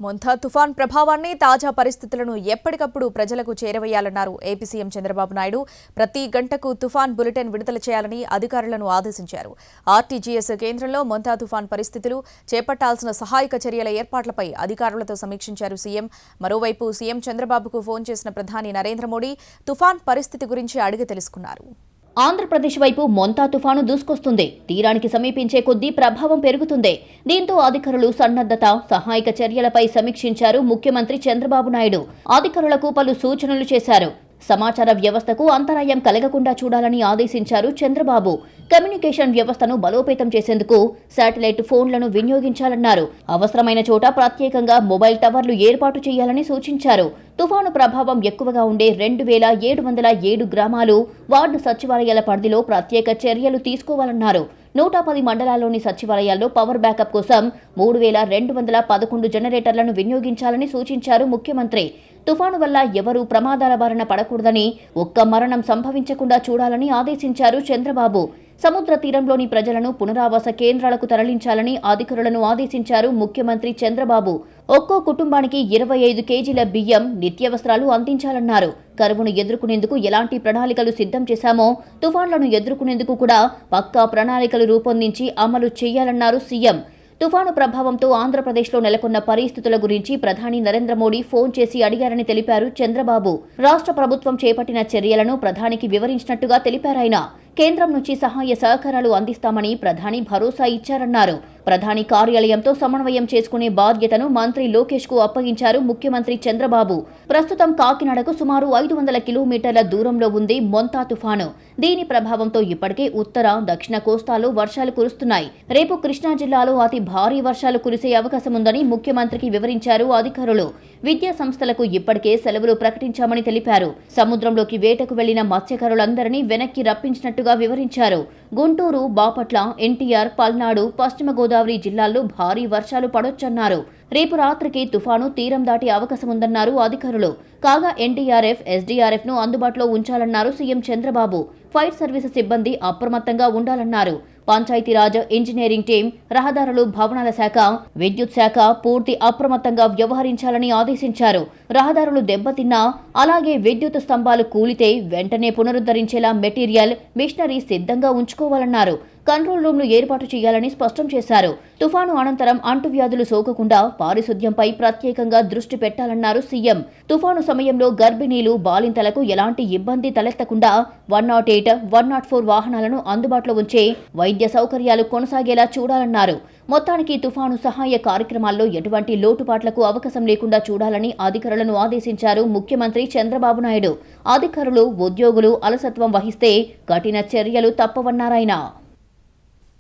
మొంతా తుఫాన్ ప్రభావాన్ని తాజా పరిస్థితులను ఎప్పటికప్పుడు ప్రజలకు చేరవేయాలన్నారు ఏపీ సీఎం చంద్రబాబు నాయుడు. ప్రతి గంటకు తుఫాన్ బులెటిన్ విడుదల చేయాలని అధికారులను ఆదేశించారు. ఆర్టీజీఎస్ కేంద్రంలో మొంతా తుఫాన్ పరిస్థితులు, చేపట్టాల్సిన సహాయక చర్యల ఏర్పాట్లపై అధికారులతో సమీక్షించారు సీఎం. మరోవైపు సీఎం చంద్రబాబుకు ఫోన్ చేసిన ప్రధాని నరేంద్ర మోడీ తుఫాన్ పరిస్థితి గురించి అడిగి తెలుసుకున్నారు. ఆంధ్రప్రదేశ్ వైపు మొంతా తుఫాను దూసుకొస్తుంది. తీరానికి సమీపించే కొద్దీ ప్రభావం పెరుగుతుంది. దీంతో అధికారులు సన్నద్ధత, సహాయక చర్యలపై సమీక్షించారు ముఖ్యమంత్రి చంద్రబాబు నాయుడు. అధికారులకు పలు సూచనలు చేశారు. సమాచార వ్యవస్థకు అంతరాయం కలగకుండా చూడాలని ఆదేశించారు చంద్రబాబు. కమ్యూనికేషన్ వ్యవస్థను బలోపేతం చేసేందుకు శాటిలైట్ ఫోన్లను వినియోగించాలన్నారు. అవసరమైన చోట ప్రత్యేకంగా మొబైల్ టవర్లు ఏర్పాటు చేయాలని సూచించారు. తుఫాను ప్రభావం ఎక్కువగా ఉండే 2707 గ్రామాలు, వార్డు సచివాలయాల పరిధిలో ప్రత్యేక చర్యలు తీసుకోవాలన్నారు. 110 మండలాల్లోని సచివాలయాల్లో పవర్ బ్యాకప్ కోసం 3211 జనరేటర్లను వినియోగించాలని సూచించారు ముఖ్యమంత్రి. తుఫాను వల్ల ఎవరూ ప్రమాదాల బారిన పడకూడదని, ఒక్క మరణం సంభవించకుండా చూడాలని ఆదేశించారు చంద్రబాబు. సముద్ర తీరంలోని ప్రజలను పునరావాస కేంద్రాలకు తరలించాలని అధికారులను ఆదేశించారు ముఖ్యమంత్రి చంద్రబాబు. ఒక్కో కుటుంబానికి 25 కేజీల బియ్యం, నిత్యావసరాలు అందించాలన్నారు. కరువును ఎదుర్కొనేందుకు ఎలాంటి ప్రణాళికలు సిద్ధం చేశామో తుఫాన్లను ఎదుర్కొనేందుకు కూడా పక్కా ప్రణాళికలు రూపొందించి అమలు చేయాలన్నారు సీఎం. తుఫాను ప్రభావంతో ఆంధ్రప్రదేశ్లో నెలకొన్న పరిస్థితుల గురించి ప్రధాని నరేంద్ర మోడీ ఫోన్ చేసి అడిగారని తెలిపారు చంద్రబాబు. రాష్ట్ర ప్రభుత్వం చేపట్టిన చర్యలను ప్రధానికి వివరించినట్టుగా తెలిపారాయన. కేంద్రం నుంచి సహాయ సహకారాలు అందిస్తామని ప్రధాని భరోసా ఇచ్చారన్నారు. ప్రధాని కార్యాలయంతో సమన్వయం చేసుకునే బాధ్యతను మంత్రి లోకేష్ కు అప్పగించారు ముఖ్యమంత్రి చంద్రబాబు. ప్రస్తుతం కాకినాడకు సుమారు 500 కిలోమీటర్ల దూరంలో ఉంది మొంతా తుఫాను. దీని ప్రభావంతో ఇప్పటికే ఉత్తర, దక్షిణ కోస్తాలో వర్షాలు కురుస్తున్నాయి. రేపు కృష్ణా జిల్లాలో అతి భారీ వర్షాలు కురిసే అవకాశం ఉందని ముఖ్యమంత్రికి వివరించారు అధికారులు. విద్యా సంస్థలకు ఇప్పటికే సెలవులు ప్రకటించామని తెలిపారు. సముద్రంలోకి వేటకు వెళ్లిన మత్స్యకారులందరినీ వెనక్కి రప్పించినట్టుగా వివరించారు. గుంటూరు, బాపట్ల, ఎన్టీఆర్, పల్నాడు, పశ్చిమ గోదావరి జిల్లాల్లో భారీ వర్షాలు పడొచ్చన్నారు. రేపు రాత్రికి తుఫాను తీరం దాటే అవకాశం ఉందన్నారు అధికారులు. కాగా ఎన్డీఆర్ఎఫ్, ఎస్డీఆర్ఎఫ్ ను అందుబాటులో ఉంచాలన్నారు సీఎం చంద్రబాబు. ఫైర్ సర్వీసెస్ సిబ్బంది అప్రమత్తంగా ఉండాలన్నారు. పంచాయతీరాజ్, ఇంజనీరింగ్ టీం, రహదారులు, భవనాల శాఖ, విద్యుత్ శాఖ పూర్తి అప్రమత్తంగా వ్యవహరించాలని ఆదేశించారు. రహదారులు దెబ్బతిన్నా, అలాగే విద్యుత్ స్తంభాలు కూలితే వెంటనే పునరుద్ధరించేలా మెటీరియల్, మిషనరీ సిద్ధంగా ఉంచుకోవాలన్నారు. కంట్రోల్ రూమ్లు ఏర్పాటు చేయాలని స్పష్టం చేశారు. తుఫాను అనంతరం అంటువ్యాధులు సోకకుండా పారిశుద్ధ్యంపై ప్రత్యేకంగా దృష్టి పెట్టాలన్నారు సీఎం. తుఫాను సమయంలో గర్భిణీలు, బాలింతలకు ఎలాంటి ఇబ్బంది తలెత్తకుండా 108, 104 వాహనాలను అందుబాటులో ఉంచే వైద్య సౌకర్యాలు కొనసాగేలా చూడాలన్నారు. మొత్తానికి తుఫాను సహాయ కార్యక్రమాల్లో ఎటువంటి లోటుపాట్లకు అవకాశం లేకుండా చూడాలని అధికారులను ఆదేశించారు ముఖ్యమంత్రి చంద్రబాబు నాయుడు. అధికారులు, ఉద్యోగులు అలసత్వం వహిస్తే కఠిన చర్యలు తప్పవన్నారాయన.